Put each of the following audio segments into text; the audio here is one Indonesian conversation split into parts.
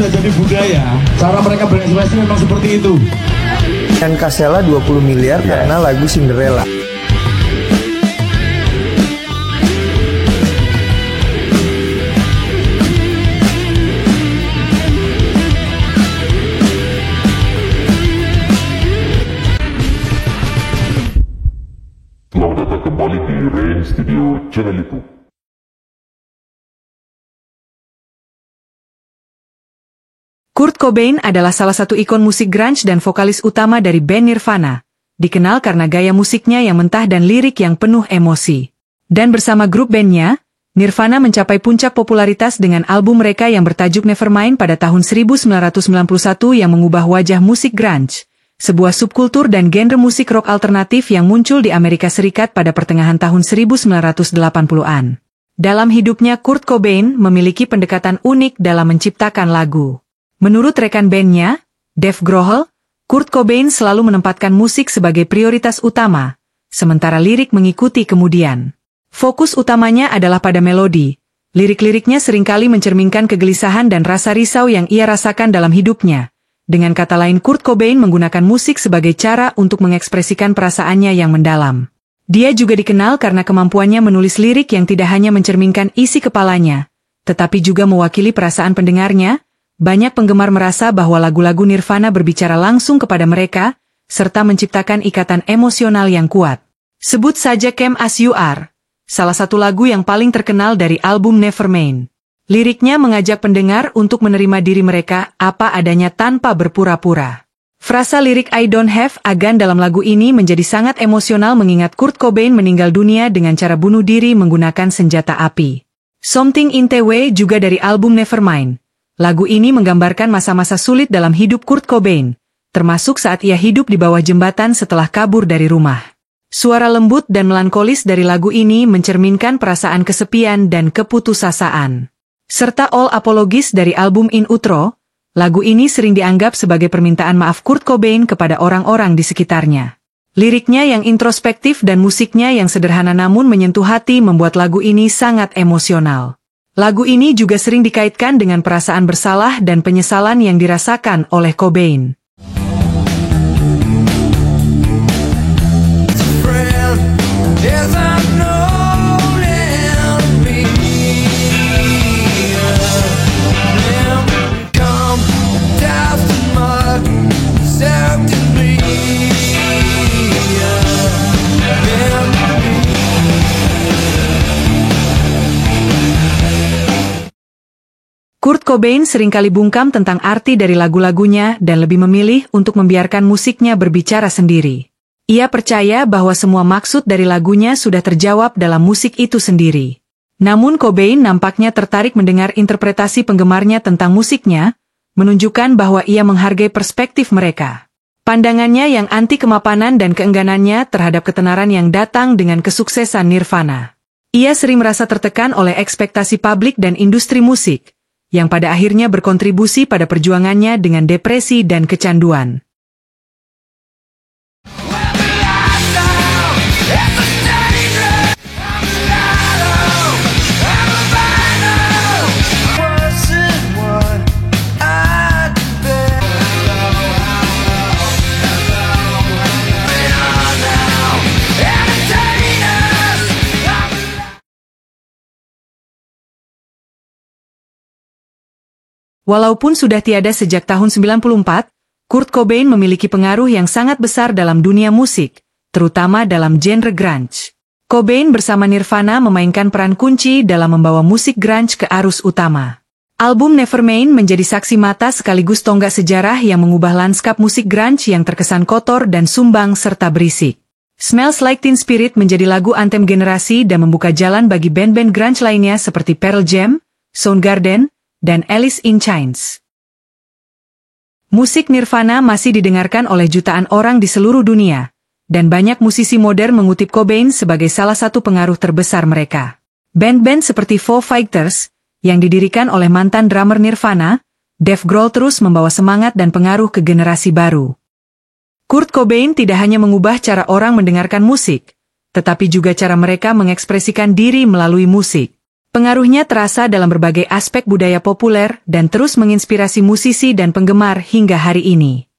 sudah jadi budaya. Cara mereka berekspresi memang seperti itu. Dan Kasela 20 miliar karena lagu Cinderella. Selamat datang kembali di Rain Studio Channel YouTube. Kurt Cobain adalah salah satu ikon musik grunge dan vokalis utama dari band Nirvana, dikenal karena gaya musiknya yang mentah dan lirik yang penuh emosi. Dan bersama grup bandnya, Nirvana mencapai puncak popularitas dengan album mereka yang bertajuk Nevermind pada tahun 1991 yang mengubah wajah musik grunge, sebuah subkultur dan genre musik rock alternatif yang muncul di Amerika Serikat pada pertengahan tahun 1980-an. Dalam hidupnya, Kurt Cobain memiliki pendekatan unik dalam menciptakan lagu. Menurut rekan bandnya, Dave Grohl, Kurt Cobain selalu menempatkan musik sebagai prioritas utama, sementara lirik mengikuti kemudian. Fokus utamanya adalah pada melodi. Lirik-liriknya seringkali mencerminkan kegelisahan dan rasa risau yang ia rasakan dalam hidupnya. Dengan kata lain, Kurt Cobain menggunakan musik sebagai cara untuk mengekspresikan perasaannya yang mendalam. Dia juga dikenal karena kemampuannya menulis lirik yang tidak hanya mencerminkan isi kepalanya, tetapi juga mewakili perasaan pendengarnya. Banyak penggemar merasa bahwa lagu-lagu Nirvana berbicara langsung kepada mereka, serta menciptakan ikatan emosional yang kuat. Sebut saja Come As You Are, salah satu lagu yang paling terkenal dari album Nevermind. Liriknya mengajak pendengar untuk menerima diri mereka apa adanya tanpa berpura-pura. Frasa lirik I Don't Have a Gun dalam lagu ini menjadi sangat emosional mengingat Kurt Cobain meninggal dunia dengan cara bunuh diri menggunakan senjata api. Something in the Way juga dari album Nevermind. Lagu ini menggambarkan masa-masa sulit dalam hidup Kurt Cobain, termasuk saat ia hidup di bawah jembatan setelah kabur dari rumah. Suara lembut dan melankolis dari lagu ini mencerminkan perasaan kesepian dan keputusasaan. Serta All Apologies dari album In Utero, lagu ini sering dianggap sebagai permintaan maaf Kurt Cobain kepada orang-orang di sekitarnya. Liriknya yang introspektif dan musiknya yang sederhana namun menyentuh hati membuat lagu ini sangat emosional. Lagu ini juga sering dikaitkan dengan perasaan bersalah dan penyesalan yang dirasakan oleh Cobain. Kurt Cobain seringkali bungkam tentang arti dari lagu-lagunya dan lebih memilih untuk membiarkan musiknya berbicara sendiri. Ia percaya bahwa semua maksud dari lagunya sudah terjawab dalam musik itu sendiri. Namun Cobain nampaknya tertarik mendengar interpretasi penggemarnya tentang musiknya, menunjukkan bahwa ia menghargai perspektif mereka. Pandangannya yang anti kemapanan dan keengganannya terhadap ketenaran yang datang dengan kesuksesan Nirvana. Ia sering merasa tertekan oleh ekspektasi publik dan industri musik, yang pada akhirnya berkontribusi pada perjuangannya dengan depresi dan kecanduan. Walaupun sudah tiada sejak tahun 94, Kurt Cobain memiliki pengaruh yang sangat besar dalam dunia musik, terutama dalam genre grunge. Cobain bersama Nirvana memainkan peran kunci dalam membawa musik grunge ke arus utama. Album Nevermind menjadi saksi mata sekaligus tonggak sejarah yang mengubah lanskap musik grunge yang terkesan kotor dan sumbang serta berisik. Smells Like Teen Spirit menjadi lagu anthem generasi dan membuka jalan bagi band-band grunge lainnya seperti Pearl Jam, Soundgarden, dan Alice in Chains. Musik Nirvana masih didengarkan oleh jutaan orang di seluruh dunia, dan banyak musisi modern mengutip Cobain sebagai salah satu pengaruh terbesar mereka. Band-band seperti Foo Fighters, yang didirikan oleh mantan drummer Nirvana, Dave Grohl terus membawa semangat dan pengaruh ke generasi baru. Kurt Cobain tidak hanya mengubah cara orang mendengarkan musik, tetapi juga cara mereka mengekspresikan diri melalui musik. Pengaruhnya terasa dalam berbagai aspek budaya populer dan terus menginspirasi musisi dan penggemar hingga hari ini.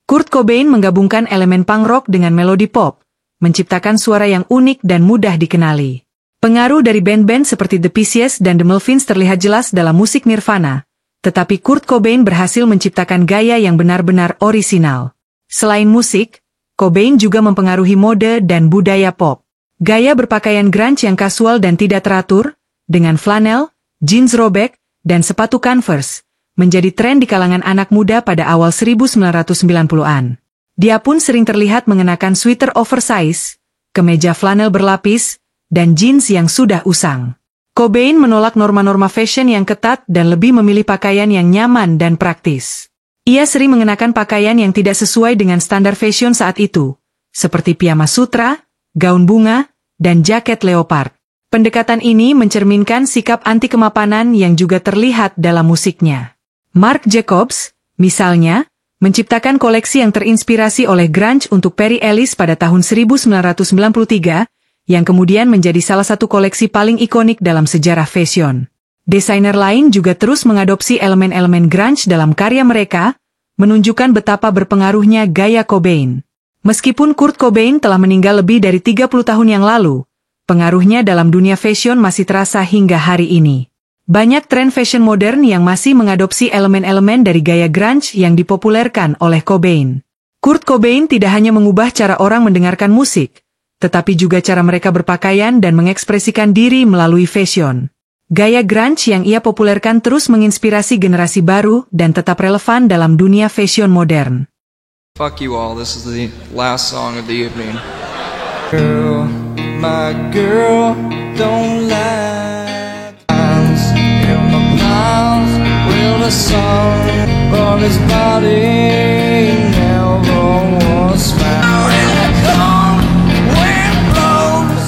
Kurt Cobain menggabungkan elemen punk rock dengan melodi pop, menciptakan suara yang unik dan mudah dikenali. Pengaruh dari band-band seperti The Pixies dan The Melvins terlihat jelas dalam musik Nirvana, tetapi Kurt Cobain berhasil menciptakan gaya yang benar-benar orisinal. Selain musik, Cobain juga mempengaruhi mode dan budaya pop. Gaya berpakaian grunge yang kasual dan tidak teratur, dengan flanel, jeans robek, dan sepatu Converse, menjadi tren di kalangan anak muda pada awal 1990-an. Dia pun sering terlihat mengenakan sweater oversize, kemeja flanel berlapis, dan jeans yang sudah usang. Cobain menolak norma-norma fashion yang ketat dan lebih memilih pakaian yang nyaman dan praktis. Ia sering mengenakan pakaian yang tidak sesuai dengan standar fashion saat itu, seperti piyama sutra, gaun bunga, dan jaket leopard. Pendekatan ini mencerminkan sikap anti kemapanan yang juga terlihat dalam musiknya. Marc Jacobs, misalnya, menciptakan koleksi yang terinspirasi oleh grunge untuk Perry Ellis pada tahun 1993, yang kemudian menjadi salah satu koleksi paling ikonik dalam sejarah fashion. Desainer lain juga terus mengadopsi elemen-elemen grunge dalam karya mereka, menunjukkan betapa berpengaruhnya gaya Cobain. Meskipun Kurt Cobain telah meninggal lebih dari 30 tahun yang lalu, pengaruhnya dalam dunia fashion masih terasa hingga hari ini. Banyak tren fashion modern yang masih mengadopsi elemen-elemen dari gaya grunge yang dipopulerkan oleh Cobain. Kurt Cobain tidak hanya mengubah cara orang mendengarkan musik, tetapi juga cara mereka berpakaian dan mengekspresikan diri melalui fashion. Gaya grunge yang ia populerkan terus menginspirasi generasi baru dan tetap relevan dalam dunia fashion modern. Fuck you all, this is the last song of the evening. Girl, my girl, don't lie. Will the song of his body never was found in the cold wind blows.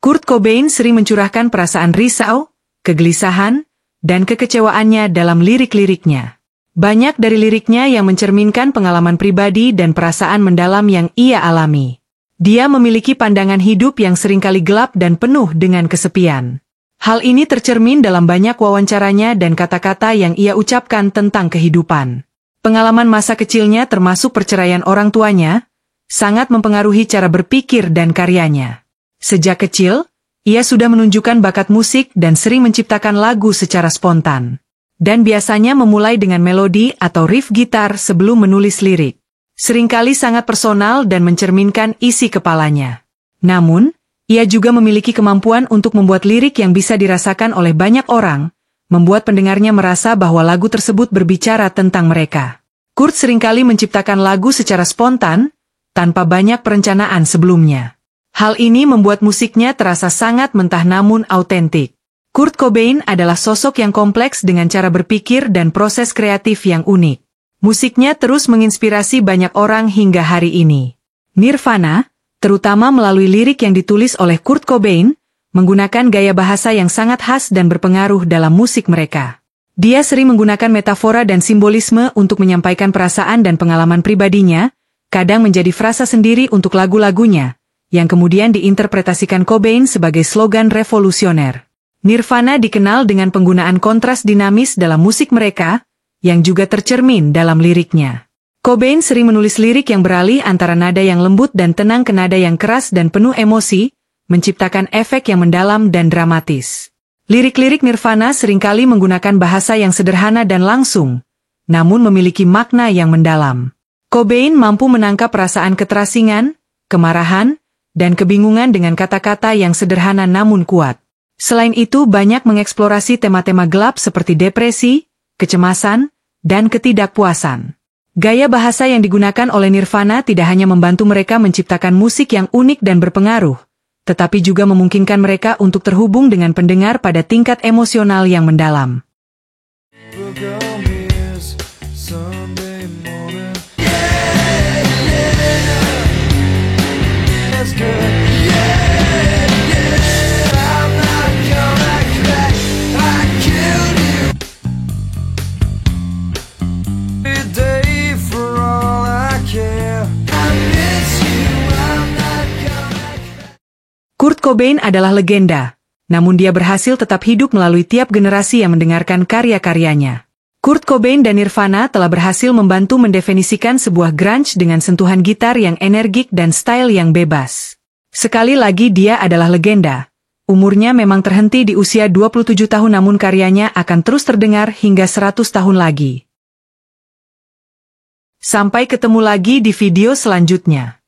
Kurt Cobain sering mencurahkan perasaan risau, kegelisahan, dan kekecewaannya dalam lirik-liriknya. Banyak dari liriknya yang mencerminkan pengalaman pribadi dan perasaan mendalam yang ia alami. Dia memiliki pandangan hidup yang seringkali gelap dan penuh dengan kesepian. Hal ini tercermin dalam banyak wawancaranya dan kata-kata yang ia ucapkan tentang kehidupan. Pengalaman masa kecilnya termasuk perceraian orang tuanya, sangat mempengaruhi cara berpikir dan karyanya. Sejak kecil, ia sudah menunjukkan bakat musik dan sering menciptakan lagu secara spontan. Dan biasanya memulai dengan melodi atau riff gitar sebelum menulis lirik. Seringkali sangat personal dan mencerminkan isi kepalanya. Namun, ia juga memiliki kemampuan untuk membuat lirik yang bisa dirasakan oleh banyak orang, membuat pendengarnya merasa bahwa lagu tersebut berbicara tentang mereka. Kurt seringkali menciptakan lagu secara spontan, tanpa banyak perencanaan sebelumnya. Hal ini membuat musiknya terasa sangat mentah namun autentik. Kurt Cobain adalah sosok yang kompleks dengan cara berpikir dan proses kreatif yang unik. Musiknya terus menginspirasi banyak orang hingga hari ini. Nirvana, terutama melalui lirik yang ditulis oleh Kurt Cobain, menggunakan gaya bahasa yang sangat khas dan berpengaruh dalam musik mereka. Dia sering menggunakan metafora dan simbolisme untuk menyampaikan perasaan dan pengalaman pribadinya, kadang menjadi frasa sendiri untuk lagu-lagunya, yang kemudian diinterpretasikan Cobain sebagai slogan revolusioner. Nirvana dikenal dengan penggunaan kontras dinamis dalam musik mereka, yang juga tercermin dalam liriknya. Cobain sering menulis lirik yang beralih antara nada yang lembut dan tenang ke nada yang keras dan penuh emosi, menciptakan efek yang mendalam dan dramatis. Lirik-lirik Nirvana seringkali menggunakan bahasa yang sederhana dan langsung, namun memiliki makna yang mendalam. Cobain mampu menangkap perasaan keterasingan, kemarahan, dan kebingungan dengan kata-kata yang sederhana namun kuat. Selain itu banyak mengeksplorasi tema-tema gelap seperti depresi, kecemasan, dan ketidakpuasan. Gaya bahasa yang digunakan oleh Nirvana tidak hanya membantu mereka menciptakan musik yang unik dan berpengaruh, tetapi juga memungkinkan mereka untuk terhubung dengan pendengar pada tingkat emosional yang mendalam. Kurt Cobain adalah legenda, namun dia berhasil tetap hidup melalui tiap generasi yang mendengarkan karya-karyanya. Kurt Cobain dan Nirvana telah berhasil membantu mendefinisikan sebuah grunge dengan sentuhan gitar yang energik dan style yang bebas. Sekali lagi dia adalah legenda. Umurnya memang terhenti di usia 27 tahun namun karyanya akan terus terdengar hingga 100 tahun lagi. Sampai ketemu lagi di video selanjutnya.